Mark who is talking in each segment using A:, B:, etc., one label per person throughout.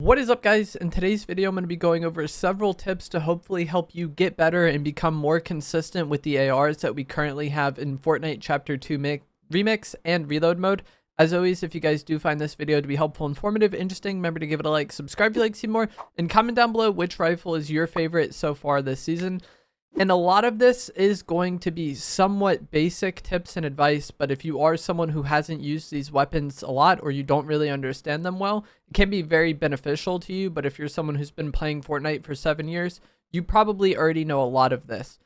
A: What is up, guys? In today's video, I'm going to be going over several tips to hopefully help you get better and become more consistent with the ARs that we currently have in Fortnite Chapter 2 Remix and Reload mode. As always, if you guys do find this video to be helpful, informative, interesting, remember to give it a like, subscribe if you like to see more, and comment down below which rifle is your favorite so far this season. And a lot of this is going to be somewhat basic tips and advice, but if you are someone who hasn't used these weapons a lot or you don't really understand them well, it can be very beneficial to you. But if you're someone who's been playing Fortnite for 7 years, you probably already know a lot of this.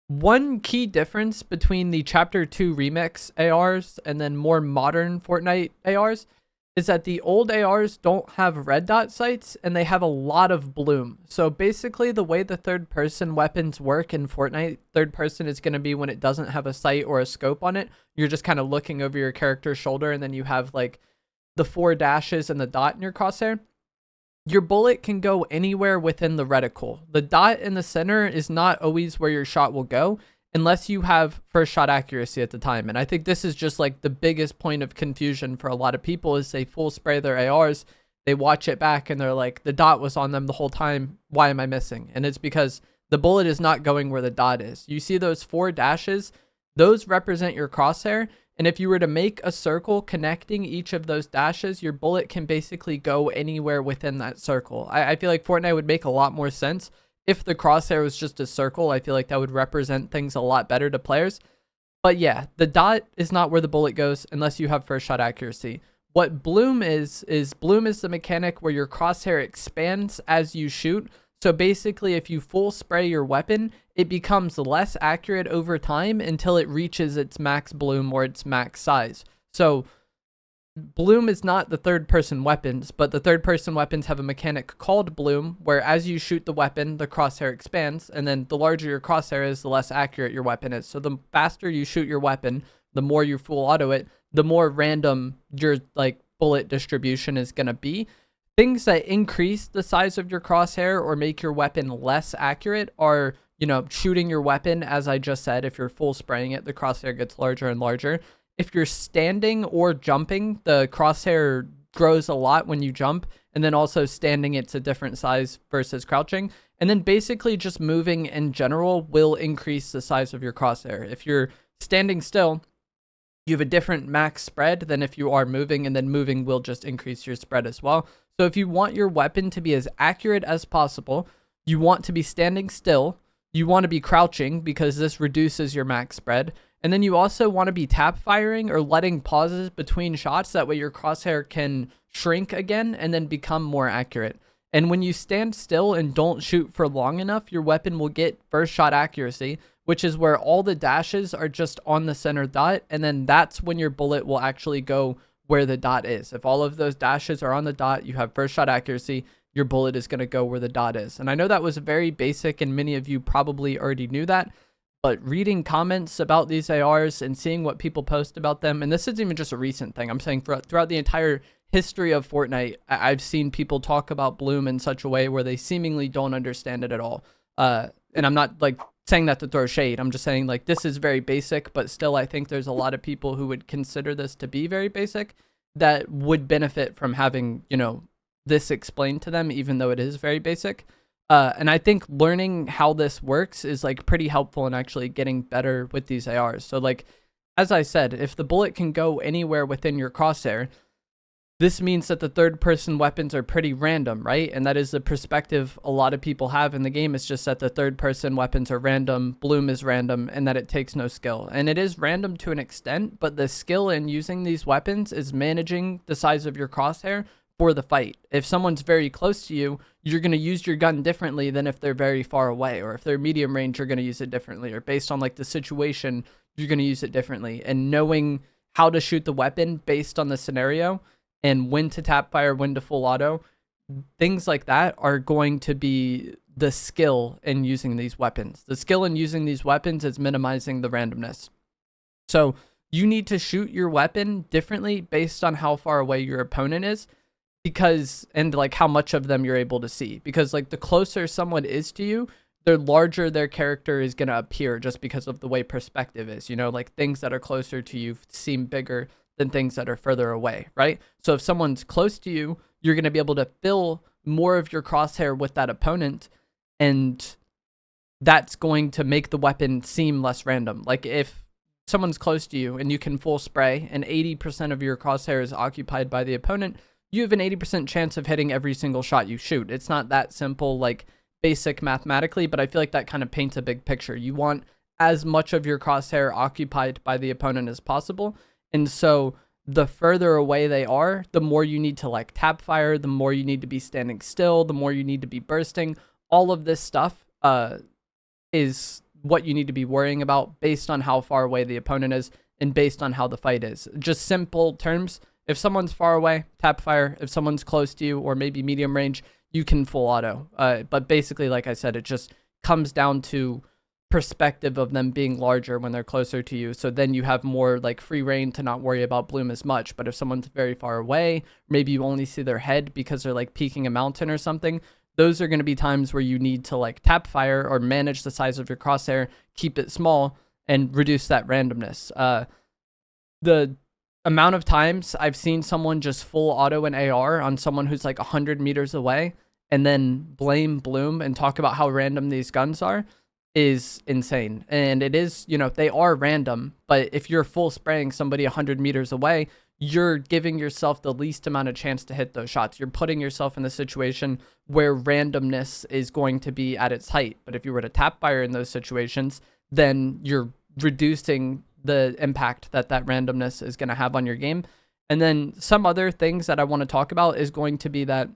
A: One key difference between the Chapter 2 Remix ARs and then more modern Fortnite ARs is that the old ARs don't have red dot sights and they have a lot of bloom. So basically the way the third person weapons work in Fortnite, third person is going to be when it doesn't have a sight or a scope on it. You're just kind of looking over your character's shoulder and then you have like the 4 dashes and the dot in your crosshair. Your bullet can go anywhere within the reticle. The dot in the center is not always where your shot will go unless you have first shot accuracy at the time. And I think this is just like the biggest point of confusion for a lot of people is they full spray their ARs, they watch it back and they're like, the dot was on them the whole time. Why am I missing? And it's because the bullet is not going where the dot is. You see those 4 dashes, those represent your crosshair. And if you were to make a circle connecting each of those dashes, your bullet can basically go anywhere within that circle. I feel like Fortnite would make a lot more sense if the crosshair was just a circle. I feel like that would represent things a lot better to players. But yeah, the dot is not where the bullet goes unless you have first shot accuracy. What bloom is bloom is the mechanic where your crosshair expands as you shoot. So basically, if you full spray your weapon, it becomes less accurate over time until it reaches its max bloom or its max size. So bloom is not the third person weapons, but the third person weapons have a mechanic called bloom, where as you shoot the weapon, the crosshair expands, and then the larger your crosshair is, the less accurate your weapon is. So the faster you shoot your weapon, the more you full auto it, the more random your like bullet distribution is going to be. Things that increase the size of your crosshair or make your weapon less accurate are, you know, shooting your weapon. As I just said, if you're full spraying it, the crosshair gets larger and larger. If you're standing or jumping, the crosshair grows a lot when you jump. And then also standing, it's a different size versus crouching. And then basically just moving in general will increase the size of your crosshair. If you're standing still, you have a different max spread than if you are moving, and then moving will just increase your spread as well. So if you want your weapon to be as accurate as possible, you want to be standing still, you want to be crouching because this reduces your max spread, and then you also want to be tap firing or letting pauses between shots. That way your crosshair can shrink again and then become more accurate. And when you stand still and don't shoot for long enough, your weapon will get first shot accuracy, which is where all the dashes are just on the center dot. And then that's when your bullet will actually go where the dot is. If all of those dashes are on the dot, you have first shot accuracy, your bullet is going to go where the dot is. And I know that was very basic and many of you probably already knew that, but reading comments about these ARs and seeing what people post about them, and this isn't even just a recent thing, I'm saying throughout the entire history of Fortnite, I've seen people talk about bloom in such a way where they seemingly don't understand it at all. And I'm not like saying that to throw shade. I'm just saying like this is very basic, but still I think there's a lot of people who would consider this to be very basic that would benefit from having, you know, this explained to them, even though it is very basic. And I think learning how this works is like pretty helpful in actually getting better with these ARs. So like, as I said, if the bullet can go anywhere within your crosshair, this means that the third person weapons are pretty random, right? And that is the perspective a lot of people have in the game. It's just that the third person weapons are random, bloom is random, and that it takes no skill. And it is random to an extent, but the skill in using these weapons is managing the size of your crosshair for the fight. If someone's very close to you, you're going to use your gun differently than if they're very far away, or if they're medium range, you're going to use it differently, or based on like the situation, you're going to use it differently. And knowing how to shoot the weapon based on the scenario and when to tap fire, when to full auto, things like that are going to be the skill in using these weapons. The skill in using these weapons is minimizing the randomness. So you need to shoot your weapon differently based on how far away your opponent is, because, and like how much of them you're able to see. Because like the closer someone is to you, the larger their character is going to appear just because of the way perspective is. You know, like things that are closer to you seem bigger than things that are further away, right? So if someone's close to you, you're going to be able to fill more of your crosshair with that opponent, and that's going to make the weapon seem less random. Like if someone's close to you and you can full spray and 80% of your crosshair is occupied by the opponent, you have an 80% chance of hitting every single shot you shoot. It's not that simple, like basic mathematically, but I feel like that kind of paints a big picture. You want as much of your crosshair occupied by the opponent as possible. And so the further away they are, the more you need to like tap fire, the more you need to be standing still, the more you need to be bursting. All of this stuff is what you need to be worrying about based on how far away the opponent is and based on how the fight is. Just simple terms. If someone's far away, tap fire. If someone's close to you or maybe medium range, you can full auto. But basically, like I said, it just comes down to perspective of them being larger when they're closer to you. So then you have more like free reign to not worry about bloom as much. But if someone's very far away, maybe you only see their head because they're like peeking a mountain or something, those are going to be times where you need to like tap fire or manage the size of your crosshair, keep it small, and reduce that randomness. The amount of times I've seen someone just full auto an AR on someone who's like 100 meters away and then blame bloom and talk about how random these guns are is insane. And it is, you know, they are random, but if you're full spraying somebody 100 meters away, you're giving yourself the least amount of chance to hit those shots. You're putting yourself in the situation where randomness is going to be at its height. But if you were to tap fire in those situations, then you're reducing the impact that that randomness is going to have on your game. And then some other things that I want to talk about is going to be that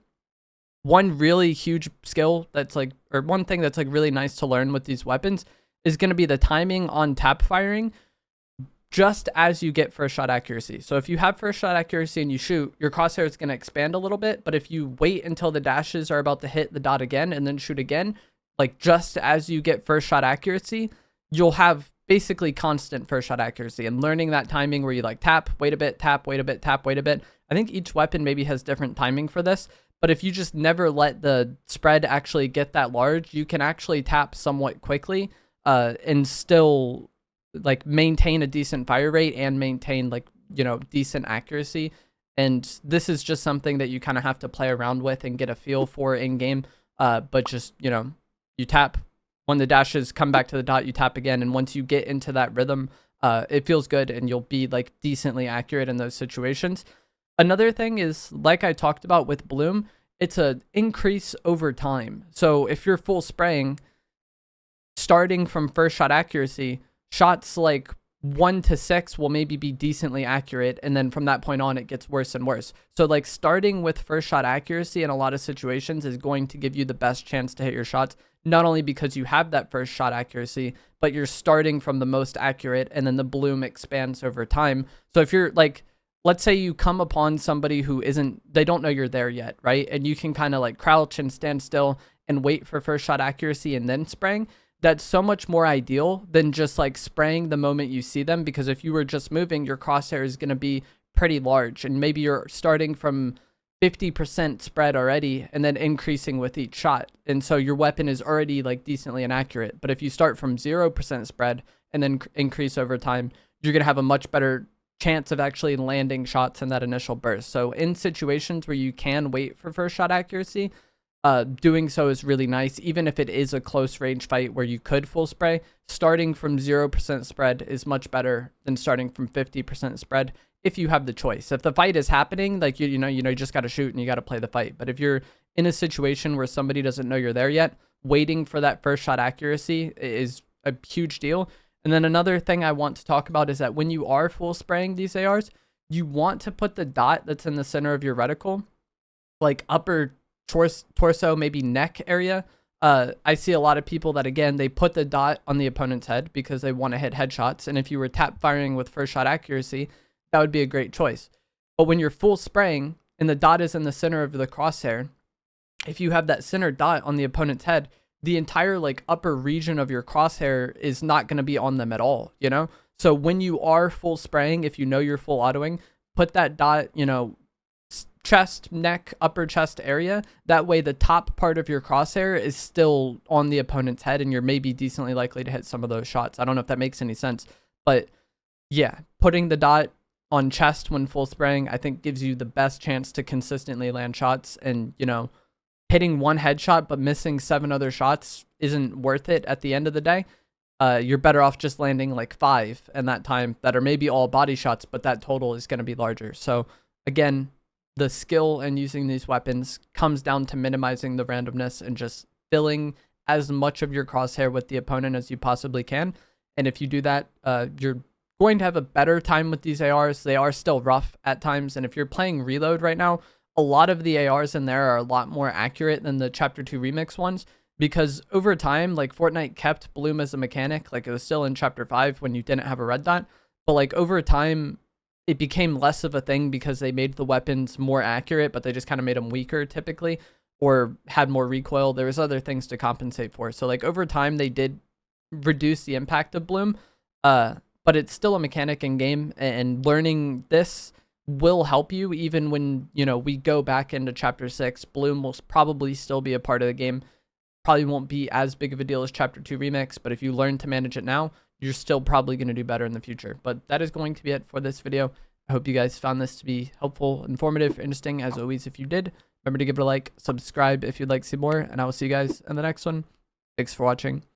A: one really huge skill that's like, or one thing that's like really nice to learn with these weapons is going to be the timing on tap firing just as you get first shot accuracy. So if you have first shot accuracy and you shoot, your crosshair is going to expand a little bit. But if you wait until the dashes are about to hit the dot again and then shoot again, like just as you get first shot accuracy, you'll have basically constant first shot accuracy. And learning that timing where you like tap, wait a bit, tap, wait a bit, tap, wait a bit. I think each weapon maybe has different timing for this. But if you just never let the spread actually get that large, you can actually tap somewhat quickly and still like maintain a decent fire rate and maintain like, you know, decent accuracy. And this is just something that you kind of have to play around with and get a feel for in game. But just, you know, you tap when the dashes come back to the dot, you tap again. And once you get into that rhythm, it feels good and you'll be like decently accurate in those situations. Another thing is, like I talked about with bloom, it's an increase over time. So if you're full spraying, starting from first shot accuracy, shots like 1 to 6 will maybe be decently accurate, and then from that point on it gets worse and worse. So like starting with first shot accuracy in a lot of situations is going to give you the best chance to hit your shots, not only because you have that first shot accuracy, but you're starting from the most accurate, and then the bloom expands over time. So if you're like, let's say you come upon somebody who they don't know you're there yet, right? And you can kind of like crouch and stand still and wait for first shot accuracy and then spraying. That's so much more ideal than just like spraying the moment you see them, because if you were just moving, your crosshair is going to be pretty large, and maybe you're starting from 50% spread already and then increasing with each shot. And so your weapon is already like decently inaccurate. But if you start from 0% spread and then increase over time, you're going to have a much better chance of actually landing shots in that initial burst. So in situations where you can wait for first shot accuracy, doing so is really nice. Even if it is a close range fight where you could full spray, starting from 0% spread is much better than starting from 50% spread if you have the choice. If the fight is happening, like you know, you just got to shoot and you got to play the fight. But if you're in a situation where somebody doesn't know you're there yet, waiting for that first shot accuracy is a huge deal. And then another thing I want to talk about is that when you are full spraying these ARs, you want to put the dot that's in the center of your reticle, like upper torso, maybe neck area. I see a lot of people that, again, they put the dot on the opponent's head because they want to hit headshots. And if you were tap firing with first shot accuracy, that would be a great choice. But when you're full spraying and the dot is in the center of the crosshair, if you have that center dot on the opponent's head, the entire like upper region of your crosshair is not going to be on them at all, you know? So when you are full spraying, if you know you're full autoing, put that dot, you know, chest, neck, upper chest area. That way the top part of your crosshair is still on the opponent's head and you're maybe decently likely to hit some of those shots. I don't know if that makes any sense, but yeah, putting the dot on chest when full spraying, I think gives you the best chance to consistently land shots. And, you know, hitting one headshot but missing 7 other shots isn't worth it at the end of the day. You're better off just landing like 5 in that time that are maybe all body shots, but that total is going to be larger. So again, the skill in using these weapons comes down to minimizing the randomness and just filling as much of your crosshair with the opponent as you possibly can. And if you do that, you're going to have a better time with these ARs. They are still rough at times. And if you're playing Reload right now, a lot of the ARs in there are a lot more accurate than the Chapter 2 Remix ones, because over time, like, Fortnite kept Bloom as a mechanic. Like, it was still in Chapter 5 when you didn't have a red dot. But like over time, it became less of a thing because they made the weapons more accurate, but they just kind of made them weaker typically, or had more recoil. There was other things to compensate for. So like over time, they did reduce the impact of Bloom, but it's still a mechanic in game, and learning this will help you even when, you know, we go back into Chapter 6. Bloom will probably still be a part of the game. Probably won't be as big of a deal as Chapter 2 Remix, but if you learn to manage it now, you're still probably going to do better in the future. But that is going to be it for this video. I hope you guys found this to be helpful, informative, interesting. As always, if you did, remember to give it a like, subscribe if you'd like to see more, and I will see you guys in the next one. Thanks for watching.